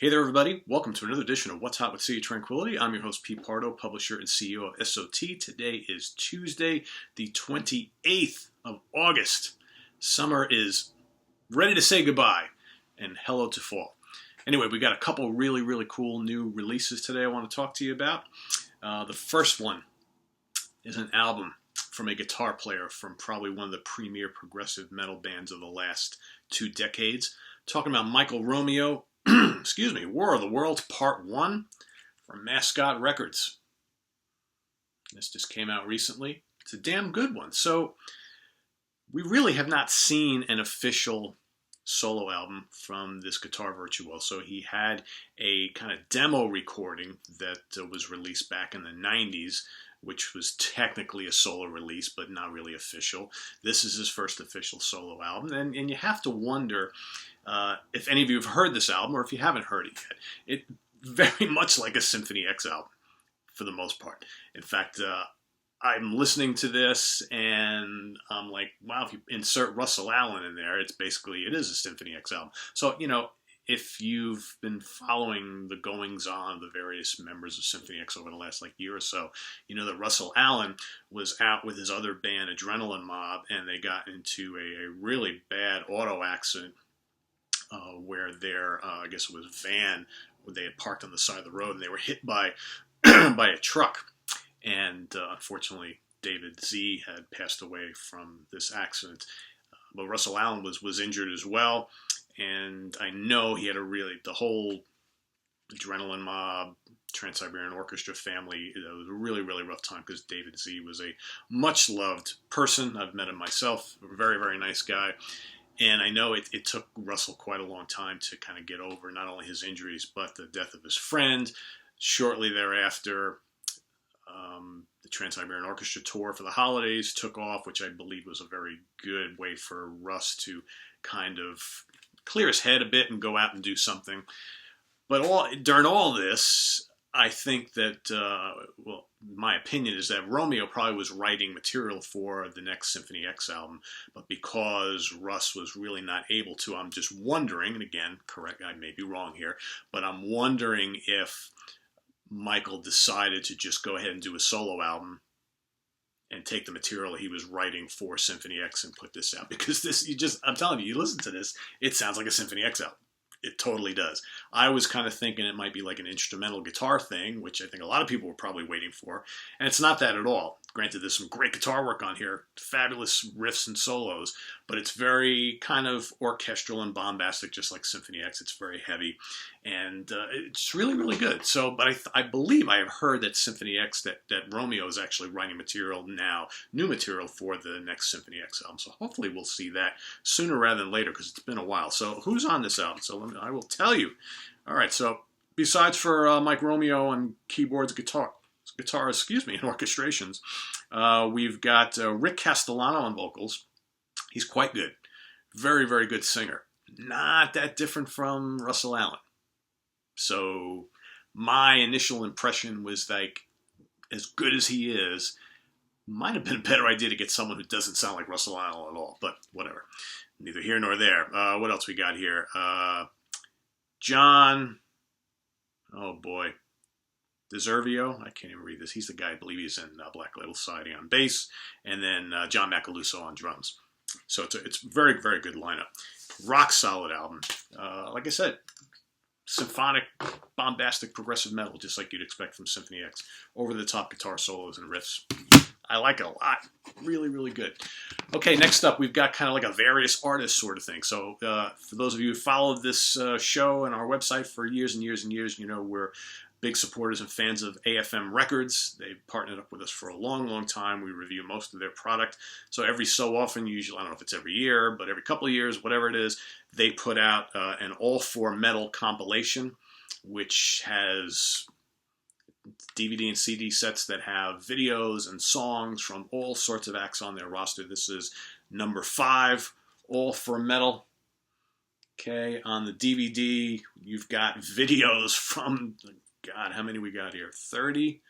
Hey there, everybody. Welcome to another edition of What's Hot with City Tranquility. I'm your host, Pete Pardo, publisher and CEO of SOT. Today is Tuesday, the 28th of August. Summer is ready to say goodbye, and hello to fall. Anyway, we got a couple really cool new releases today I want to talk to you about. The first one is an album from a guitar player from probably one of the premier progressive metal bands of the last 2 decades. Talking about Michael Romeo. Excuse me, War of the Worlds Part 1 from Mascot Records. This just came out recently. It's a damn good one. So, we really have not seen an official solo album from this guitar virtuoso. He had a kind of demo recording that was released back in the 90s, which was technically a solo release, but not really official. This is his first official solo album, and you have to wonder if any of you have heard this album, or if you haven't heard it yet. It's very much like a Symphony X album, for the most part. In fact, I'm listening to this, and I'm like, wow, if you insert Russell Allen in there, it is a Symphony X album. So, if you've been following the goings-on of the various members of Symphony X over the last year or so, you know that Russell Allen was out with his other band, Adrenaline Mob, and they got into a really bad auto accident where their, I guess it was van, where they had parked on the side of the road, and they were hit by by a truck. And unfortunately, David Z had passed away from this accident. But Russell Allen was injured as well. And I know he had the whole Adrenaline Mob, Trans-Siberian Orchestra family, it was a really rough time because David Z was a much-loved person. I've met him myself, a very nice guy. And I know it took Russell quite a long time to kind of get over not only his injuries, but the death of his friend. Shortly thereafter, the Trans-Siberian Orchestra tour for the holidays took off, which I believe was a very good way for Russ to kind of clear his head a bit and go out and do something. But during all this, I think that, my opinion is that Romeo probably was writing material for the next Symphony X album, but because Russ was really not able to, I'm just wondering, and again, correct, I may be wrong here, but I'm wondering if Michael decided to just go ahead and do a solo album and take the material he was writing for Symphony X and put this out. Because I'm telling you, you listen to this, it sounds like a Symphony X album. It totally does. I was kind of thinking it might be like an instrumental guitar thing, which I think a lot of people were probably waiting for. And it's not that at all. Granted, there's some great guitar work on here, fabulous riffs and solos, but it's very kind of orchestral and bombastic, just like Symphony X. It's very heavy, and it's really good. So, but I believe I have heard that Symphony X, that Romeo is actually writing material now, new material for the next Symphony X album. So hopefully we'll see that sooner rather than later, because it's been a while. So who's on this album? So I will tell you. All right, so besides for Mike Romeo on keyboards, guitar, and orchestrations, we've got Rick Castellano on vocals. He's quite good. Very good singer. Not that different from Russell Allen. So my initial impression was like, as good as he is, might have been a better idea to get someone who doesn't sound like Russell Allen at all, but whatever. Neither here nor there. What else we got here? John, oh boy, DeServio, I can't even read this. He's the guy, I believe he's in Black Label Society on bass, and then John Macaluso on drums. So it's very good lineup. Rock solid album. Like I said, symphonic, bombastic, progressive metal, just like you'd expect from Symphony X. Over-the-top guitar solos and riffs. I like it a lot. Really good. Okay, next up, we've got kind of like a various artists sort of thing. So for those of you who followed this show and our website for years and years, you know we're big supporters and fans of AFM Records. They've partnered up with us for a long time. We review most of their product. So every so often, usually, I don't know if it's every year, but every couple of years, whatever it is, they put out an all-for metal compilation, which has DVD and CD sets that have videos and songs from all sorts of acts on their roster. This is number 5, All for Metal. Okay, on the DVD, you've got videos from, God, how many we got here? 32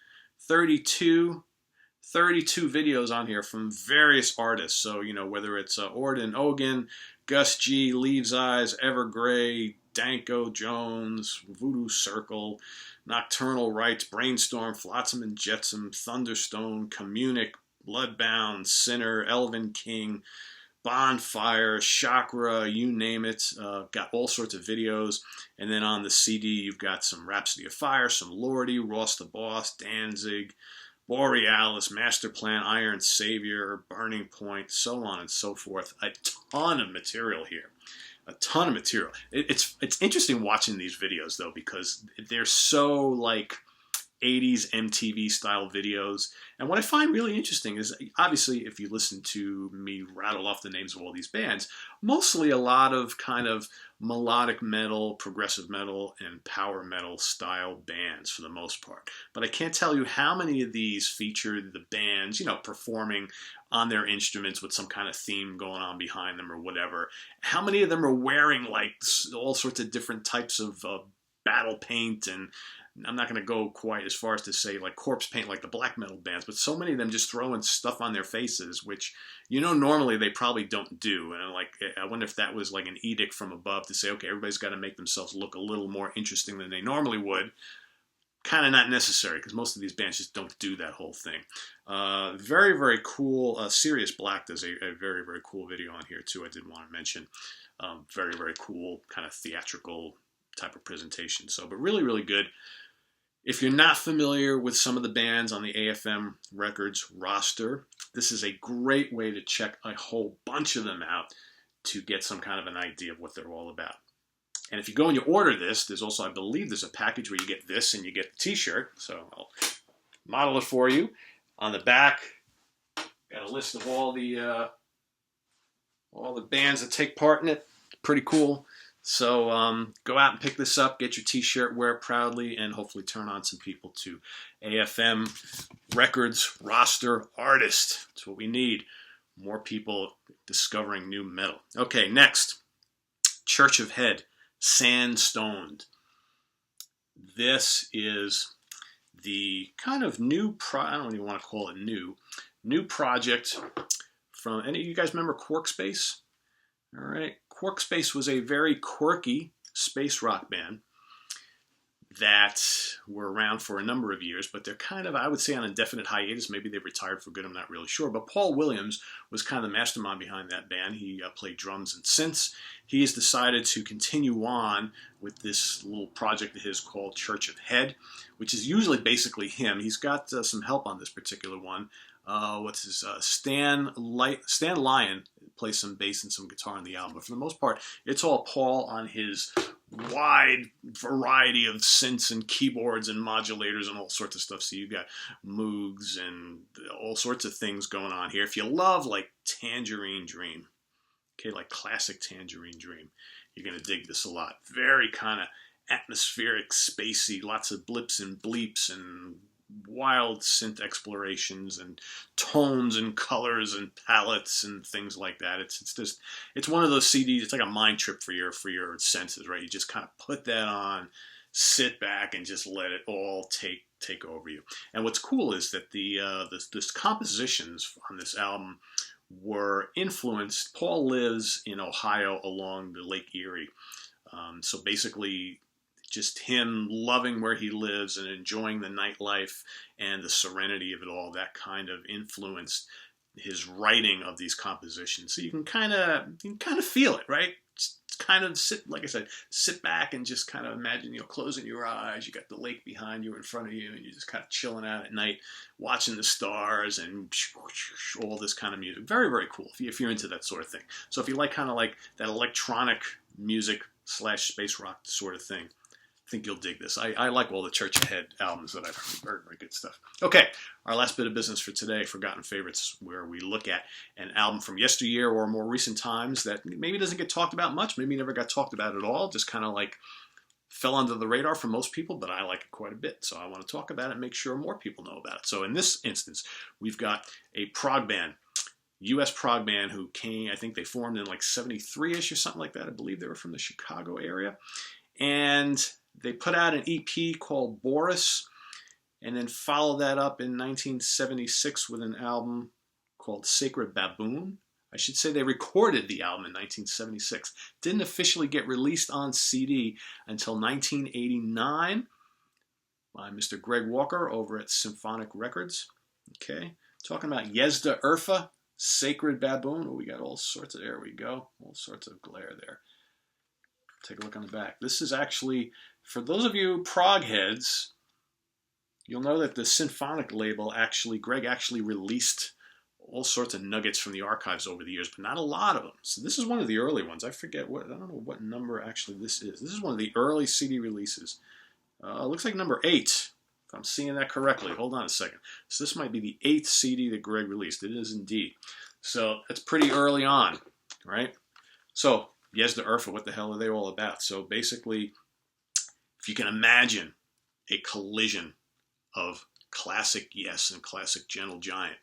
videos on here from various artists. So, whether it's Orden Ogan, Gus G, Leaves Eyes, Evergrey, Danko Jones, Voodoo Circle, Nocturnal Rites, Brainstorm, Flotsam and Jetsam, Thunderstone, Communic, Bloodbound, Sinner, Elven King, Bonfire, Chakra, you name it. Got all sorts of videos. And then on the CD, you've got some Rhapsody of Fire, some Lordy, Ross the Boss, Danzig, Borealis, Master Plan, Iron Savior, Burning Point, so on and so forth. A ton of material here. A ton of material. It's interesting watching these videos, though, because they're so, like, 80s MTV style videos. And what I find really interesting is, obviously, if you listen to me rattle off the names of all these bands, mostly a lot of kind of melodic metal, progressive metal, and power metal style bands for the most part. But I can't tell you how many of these feature the bands, you know, performing on their instruments with some kind of theme going on behind them or whatever. How many of them are wearing like all sorts of different types of battle paint, and I'm not going to go quite as far as to say like corpse paint like the black metal bands, but so many of them just throwing stuff on their faces, which, you know, normally they probably don't do. And I wonder if that was like an edict from above to say, okay, everybody's got to make themselves look a little more interesting than they normally would. Kind of not necessary, because most of these bands just don't do that whole thing. Very, very cool. Sirius Black does a very, very cool video on here too, I did want to mention. Very, very cool kind of theatrical type of presentation. So, but really, really good. If you're not familiar with some of the bands on the AFM Records roster, this is a great way to check a whole bunch of them out to get some kind of an idea of what they're all about. And if you go and you order this, there's also, I believe, there's a package where you get this and you get the t-shirt. So I'll model it for you. On the back, got a list of all the bands that take part in it. Pretty cool. So go out and pick this up, get your t-shirt, wear it proudly, and hopefully turn on some people to AFM Records roster artists. That's what we need. More people discovering new metal. Okay, next. Church of Hed, Sandstoned. This is the kind of new, I don't even want to call it new project from, any of you guys remember Quarkspace? All right. Quarkspace was a very quirky space rock band that were around for a number of years, but they're kind of, I would say, on a definite hiatus. Maybe they retired for good, I'm not really sure. But Paul Williams was kind of the mastermind behind that band. He played drums and synths. He has decided to continue on with this little project of his called Church of Hed, which is usually basically him. He's got some help on this particular one. Stan Lyon plays some bass and some guitar on the album. But for the most part, it's all Paul on his wide variety of synths and keyboards and modulators and all sorts of stuff. So you've got Moogs and all sorts of things going on here. If you love like Tangerine Dream, okay, like classic Tangerine Dream, you're going to dig this a lot. Very kind of atmospheric, spacey, lots of blips and bleeps and wild synth explorations and tones and colors and palettes and things like that. It's one of those CDs. It's like a mind trip for your senses, right? You just kind of put that on, sit back, and just let it all take over you. And what's cool is that the compositions on this album were influenced. Paul lives in Ohio along the Lake Erie, so basically, just him loving where he lives and enjoying the nightlife and the serenity of it all, that kind of influenced his writing of these compositions. So you can kind of feel it, right? Just kind of sit back and just kind of imagine, closing your eyes. You got the lake behind you, in front of you, and you're just kind of chilling out at night, watching the stars and all this kind of music. Very, very cool if you're into that sort of thing. So if you like kind of like that electronic music / space rock sort of thing, I think you'll dig this. I like all the Church of Hed albums that I've heard. Very, very good stuff. Okay, our last bit of business for today, Forgotten Favorites, where we look at an album from yesteryear or more recent times that maybe doesn't get talked about much, maybe never got talked about at all, just kind of like fell under the radar for most people, but I like it quite a bit. So I want to talk about it and make sure more people know about it. So in this instance, we've got a prog band, U.S. prog band who came, I think they formed in like 73-ish or something like that. I believe they were from the Chicago area. And they put out an EP called Boris, and then followed that up in 1976 with an album called Sacred Baboon. I should say they recorded the album in 1976. Didn't officially get released on CD until 1989 by Mr. Greg Walker over at Symphonic Records. Okay, talking about Yezda Urfa, Sacred Baboon. Oh, we got all sorts of, there we go, all sorts of glare there. Take a look on the back. This is actually, for those of you prog heads, you'll know that the Symphonic label actually, Greg actually released all sorts of nuggets from the archives over the years, but not a lot of them. So this is one of the early ones. I forget what, I don't know what number actually this is. This is one of the early CD releases. Looks like number 8, if I'm seeing that correctly. Hold on a second. So this might be the 8th CD that Greg released. It is indeed. So that's pretty early on, right? So Yezda Urfa, what the hell are they all about? So basically, if you can imagine a collision of classic Yes and classic Gentle Giant,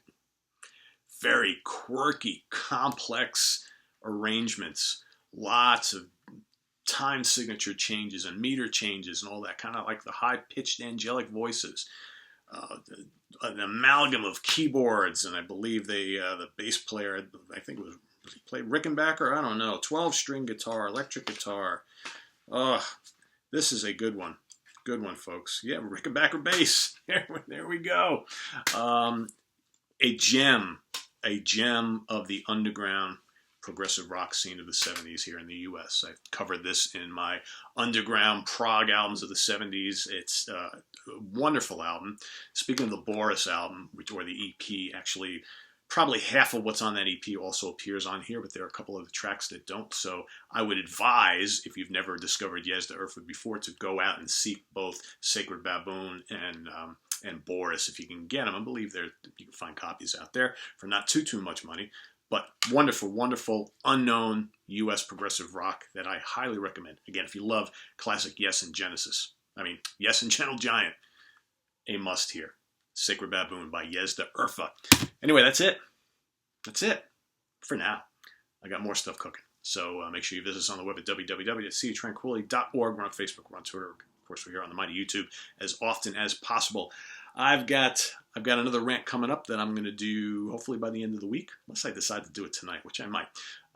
very quirky, complex arrangements, lots of time signature changes and meter changes and all that, kind of like the high-pitched angelic voices. An amalgam of keyboards, and I believe the bass player, I think it was he played Rickenbacker? I don't know. 12-string guitar, electric guitar. This is a good one. Good one, folks. Yeah, Rickenbacker bass. There we go. A gem of the underground progressive rock scene of the 70s here in the U.S. I've covered this in my underground prog albums of the 70s. It's a wonderful album. Speaking of the Boris album, or the EP, actually, probably half of what's on that EP also appears on here, but there are a couple of the tracks that don't. So I would advise, if you've never discovered Yezda Urfa before, to go out and seek both Sacred Baboon and Boris if you can get them. I believe you can find copies out there for not too much money. But wonderful, wonderful, unknown U.S. progressive rock that I highly recommend. Again, if you love classic Yes and Yes and Gentle Giant, a must here. Sacred Baboon by Yezda Urfa. Anyway, that's it. That's it for now. I got more stuff cooking. So make sure you visit us on the web at www.seaoftranquility.org. We're on Facebook, we're on Twitter. Of course, we're here on the mighty YouTube as often as possible. I've got another rant coming up that I'm going to do hopefully by the end of the week, unless I decide to do it tonight, which I might.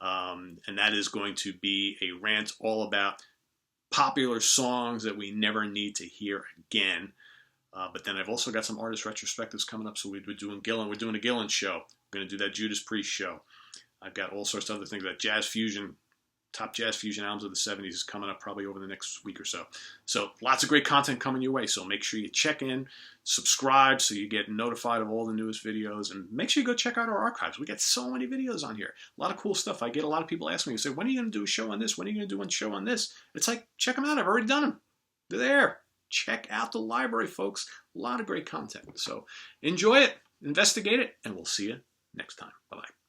And that is going to be a rant all about popular songs that we never need to hear again. But then I've also got some artist retrospectives coming up. So we're doing Gillan. We're doing a Gillan show. We're going to do that Judas Priest show. I've got all sorts of other things. That jazz fusion, top jazz fusion albums of the 70s is coming up probably over the next week or so. So lots of great content coming your way. So make sure you check in, subscribe so you get notified of all the newest videos, and make sure you go check out our archives. We got so many videos on here. A lot of cool stuff. I get a lot of people asking me, say, when are you going to do a show on this? When are you going to do a show on this? It's like, check them out. I've already done them. They're there. Check out the library, folks. A lot of great content. So enjoy it, investigate it, and we'll see you next time. Bye-bye.